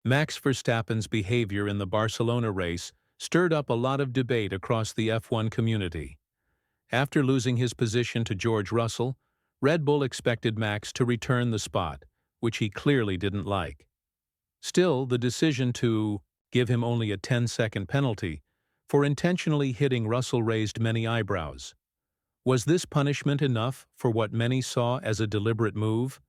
Max Verstappen's behavior in the Barcelona race stirred up a lot of debate across the F1 community. After losing his position to George Russell, Red Bull expected Max to return the spot, which he clearly didn't like. Still, the decision to give him only a 10-second penalty for intentionally hitting Russell raised many eyebrows. Was this punishment enough for what many saw as a deliberate move?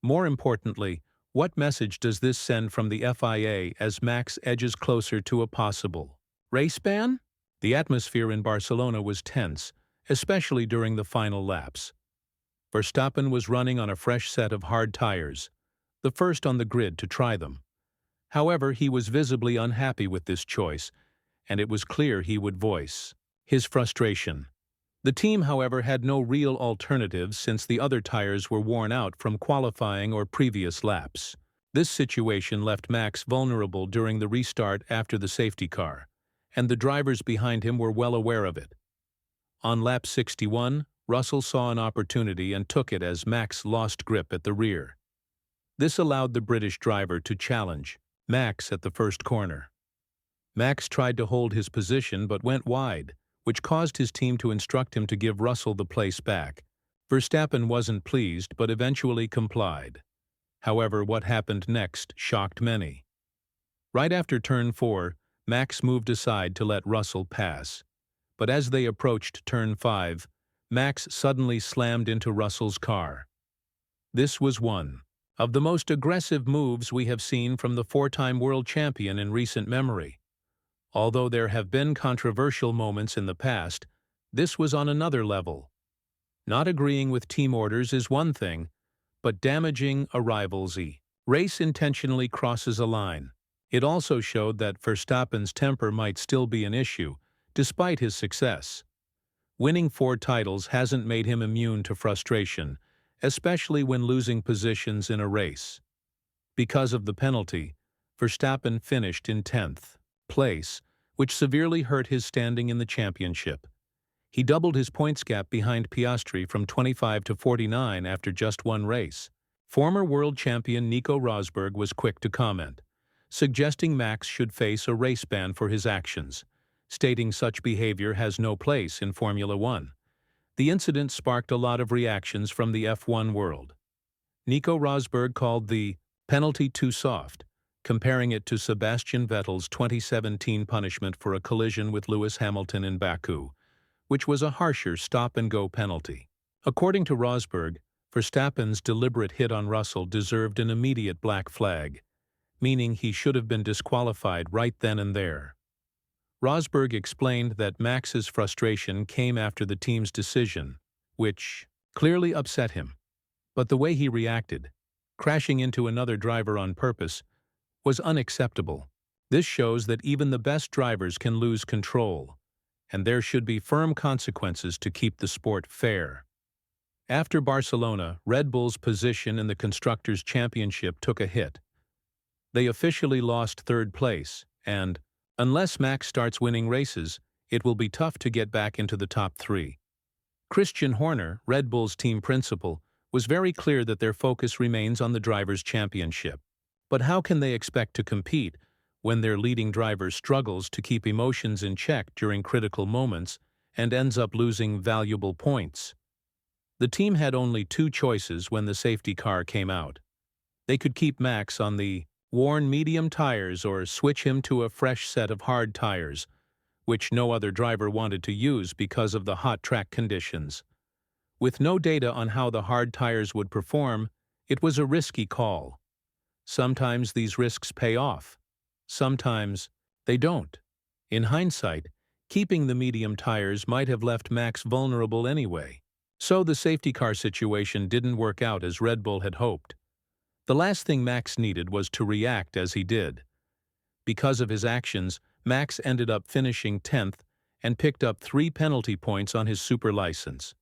More importantly, what message does this send from the FIA as Max edges closer to a possible race ban? The atmosphere in Barcelona was tense, especially during the final laps. Verstappen was running on a fresh set of hard tires, the first on the grid to try them. However, he was visibly unhappy with this choice, and it was clear he would voice his frustration. The team, however, had no real alternatives since the other tires were worn out from qualifying or previous laps. This situation left Max vulnerable during the restart after the safety car, and the drivers behind him were well aware of it. On lap 61, Russell saw an opportunity and took it as Max lost grip at the rear. This allowed the British driver to challenge Max at the first corner. Max tried to hold his position but went wide, which caused his team to instruct him to give Russell the place back. Verstappen wasn't pleased but eventually complied. However, what happened next shocked many. Right after turn 4, Max moved aside to let Russell pass. But as they approached turn 5, Max suddenly slammed into Russell's car. This was one of the most aggressive moves we have seen from the four-time world champion in recent memory. Although there have been controversial moments in the past, this was on another level. Not agreeing with team orders is one thing, but damaging a rival's race intentionally crosses a line. It also showed that Verstappen's temper might still be an issue, despite his success. Winning 4 titles hasn't made him immune to frustration, especially when losing positions in a race. Because of the penalty, Verstappen finished in 10th place, which severely hurt his standing in the championship. He doubled his points gap behind Piastri from 25 to 49 after just one race. Former world champion Nico Rosberg was quick to comment, suggesting Max should face a race ban for his actions, stating such behavior has no place in Formula One. The incident sparked a lot of reactions from the F1 world. Nico Rosberg called the penalty too soft, comparing it to Sebastian Vettel's 2017 punishment for a collision with Lewis Hamilton in Baku, which was a harsher stop-and-go penalty. According to Rosberg, Verstappen's deliberate hit on Russell deserved an immediate black flag, meaning he should have been disqualified right then and there. Rosberg explained that Max's frustration came after the team's decision, which clearly upset him. But the way he reacted, crashing into another driver on purpose, was unacceptable. This shows that even the best drivers can lose control, and there should be firm consequences to keep the sport fair. After Barcelona, Red Bull's position in the Constructors' Championship took a hit. They officially lost 3rd place, and unless Max starts winning races, it will be tough to get back into the top 3. Christian Horner, Red Bull's team principal, was very clear that their focus remains on the Drivers' Championship. But how can they expect to compete when their leading driver struggles to keep emotions in check during critical moments and ends up losing valuable points? The team had only 2 choices when the safety car came out. They could keep Max on the worn medium tires or switch him to a fresh set of hard tires, which no other driver wanted to use because of the hot track conditions. With no data on how the hard tires would perform, it was a risky call. Sometimes these risks pay off. Sometimes they don't. In hindsight, keeping the medium tires might have left Max vulnerable anyway. So the safety car situation didn't work out as Red Bull had hoped. The last thing Max needed was to react as he did. Because of his actions, Max ended up finishing 10th and picked up 3 penalty points on his super license.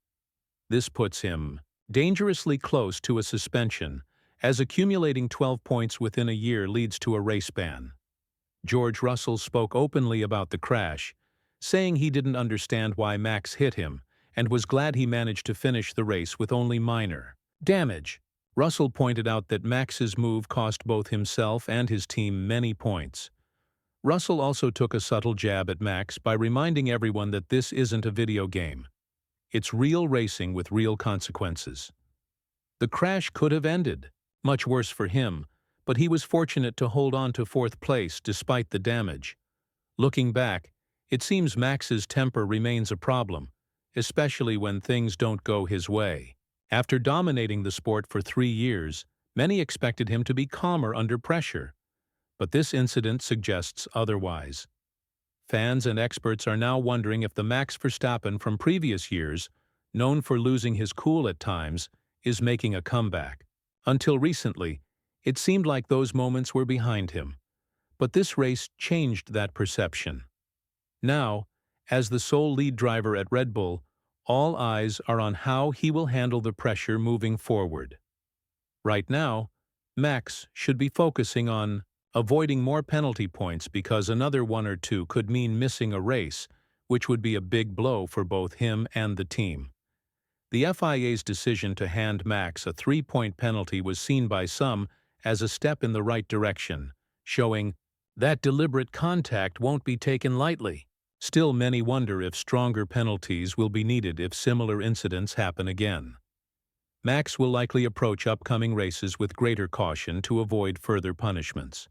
This puts him dangerously close to a suspension, as accumulating 12 points within a year leads to a race ban. George Russell spoke openly about the crash, saying he didn't understand why Max hit him and was glad he managed to finish the race with only minor damage. Russell pointed out that Max's move cost both himself and his team many points. Russell also took a subtle jab at Max by reminding everyone that this isn't a video game. It's real racing with real consequences. The crash could have ended, much worse for him, but he was fortunate to hold on to fourth place despite the damage. Looking back, it seems Max's temper remains a problem, especially when things don't go his way. After dominating the sport for 3 years, many expected him to be calmer under pressure. But this incident suggests otherwise. Fans and experts are now wondering if the Max Verstappen from previous years, known for losing his cool at times, is making a comeback. Until recently, it seemed like those moments were behind him. But this race changed that perception. Now, as the sole lead driver at Red Bull, all eyes are on how he will handle the pressure moving forward. Right now, Max should be focusing on avoiding more penalty points because another 1 or 2 could mean missing a race, which would be a big blow for both him and the team. The FIA's decision to hand Max a 3-point penalty was seen by some as a step in the right direction, showing that deliberate contact won't be taken lightly. Still, many wonder if stronger penalties will be needed if similar incidents happen again. Max will likely approach upcoming races with greater caution to avoid further punishments.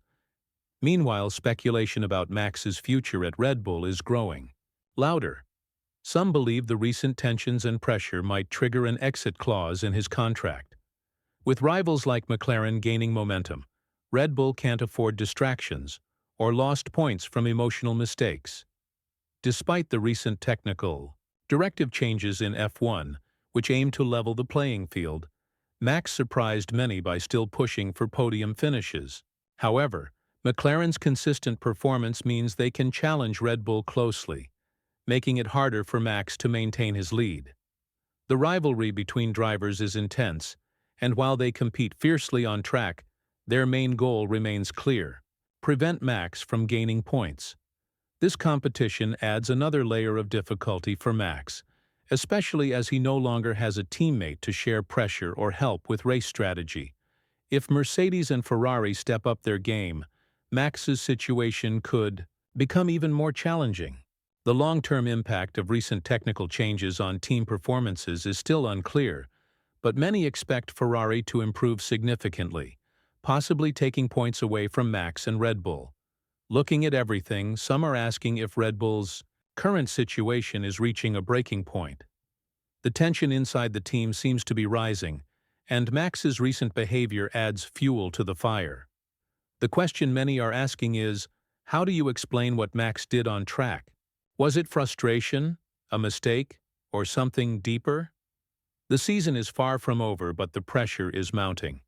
Meanwhile, speculation about Max's future at Red Bull is growing louder. Some believe the recent tensions and pressure might trigger an exit clause in his contract. With rivals like McLaren gaining momentum, Red Bull can't afford distractions or lost points from emotional mistakes. Despite the recent technical directive changes in F1, which aim to level the playing field, Max surprised many by still pushing for podium finishes. However, McLaren's consistent performance means they can challenge Red Bull closely, making it harder for Max to maintain his lead. The rivalry between drivers is intense, and while they compete fiercely on track, their main goal remains clear: prevent Max from gaining points. This competition adds another layer of difficulty for Max, especially as he no longer has a teammate to share pressure or help with race strategy. If Mercedes and Ferrari step up their game, Max's situation could become even more challenging. The long-term impact of recent technical changes on team performances is still unclear, but many expect Ferrari to improve significantly, possibly taking points away from Max and Red Bull. Looking at everything, some are asking if Red Bull's current situation is reaching a breaking point. The tension inside the team seems to be rising, and Max's recent behavior adds fuel to the fire. The question many are asking is, how do you explain what Max did on track? Was it frustration, a mistake, or something deeper? The season is far from over, but the pressure is mounting.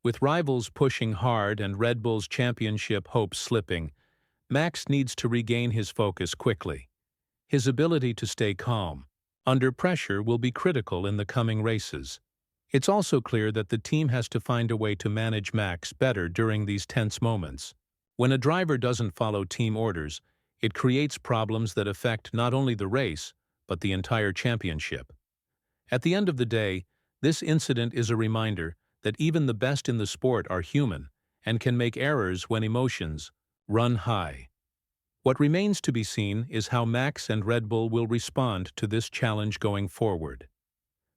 With rivals pushing hard and Red Bull's championship hopes slipping, Max needs to regain his focus quickly. His ability to stay calm under pressure will be critical in the coming races. It's also clear that the team has to find a way to manage Max better during these tense moments. When a driver doesn't follow team orders, it creates problems that affect not only the race, but the entire championship. At the end of the day, this incident is a reminder that even the best in the sport are human and can make errors when emotions run high. What remains to be seen is how Max and Red Bull will respond to this challenge going forward.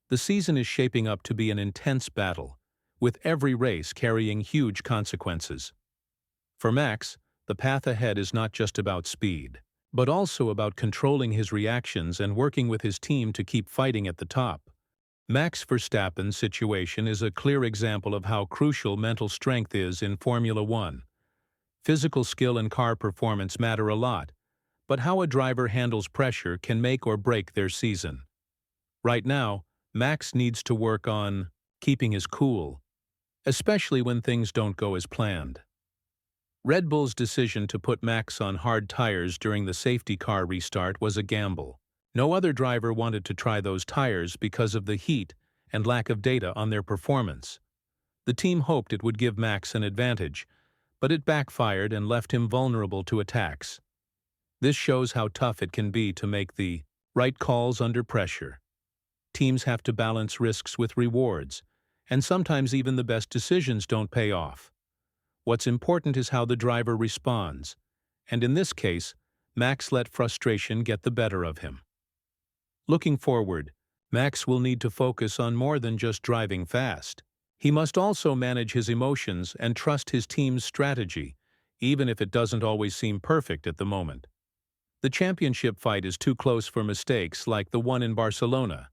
The season is shaping up to be an intense battle, with every race carrying huge consequences. For Max, the path ahead is not just about speed, but also about controlling his reactions and working with his team to keep fighting at the top. Max Verstappen's situation is a clear example of how crucial mental strength is in Formula One. Physical skill and car performance matter a lot, but how a driver handles pressure can make or break their season. Right now, Max needs to work on keeping his cool, especially when things don't go as planned. Red Bull's decision to put Max on hard tires during the safety car restart was a gamble. No other driver wanted to try those tires because of the heat and lack of data on their performance. The team hoped it would give Max an advantage, but it backfired and left him vulnerable to attacks. This shows how tough it can be to make the right calls under pressure. Teams have to balance risks with rewards, and sometimes even the best decisions don't pay off. What's important is how the driver responds, and in this case, Max let frustration get the better of him. Looking forward, Max will need to focus on more than just driving fast. He must also manage his emotions and trust his team's strategy, even if it doesn't always seem perfect at the moment. The championship fight is too close for mistakes like the one in Barcelona.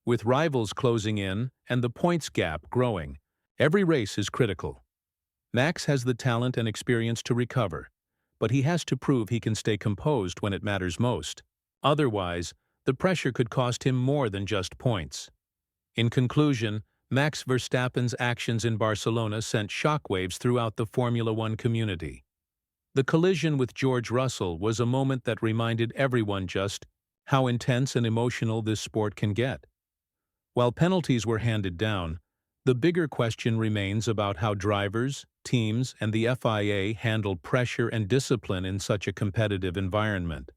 With rivals closing in and the points gap growing, every race is critical. Max has the talent and experience to recover, but he has to prove he can stay composed when it matters most. Otherwise, the pressure could cost him more than just points. In conclusion, Max Verstappen's actions in Barcelona sent shockwaves throughout the Formula One community. The collision with George Russell was a moment that reminded everyone just how intense and emotional this sport can get. While penalties were handed down, the bigger question remains about how drivers, teams, and the FIA handle pressure and discipline in such a competitive environment.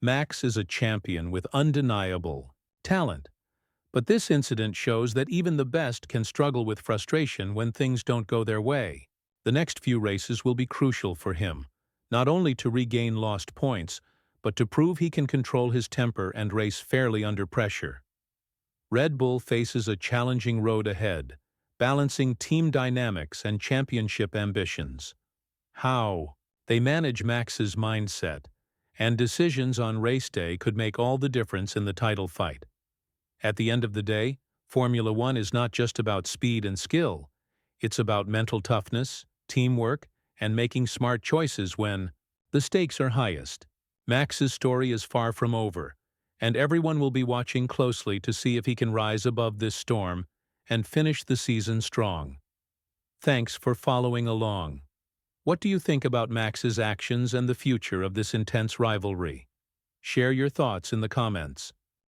Max is a champion with undeniable talent, but this incident shows that even the best can struggle with frustration when things don't go their way. The next few races will be crucial for him, not only to regain lost points, but to prove he can control his temper and race fairly under pressure. Red Bull faces a challenging road ahead, balancing team dynamics and championship ambitions. How they manage Max's mindset and decisions on race day could make all the difference in the title fight. At the end of the day, Formula One is not just about speed and skill. It's about mental toughness, teamwork, and making smart choices when the stakes are highest. Max's story is far from over, and everyone will be watching closely to see if he can rise above this storm and finish the season strong. Thanks for following along. What do you think about Max's actions and the future of this intense rivalry? Share your thoughts in the comments.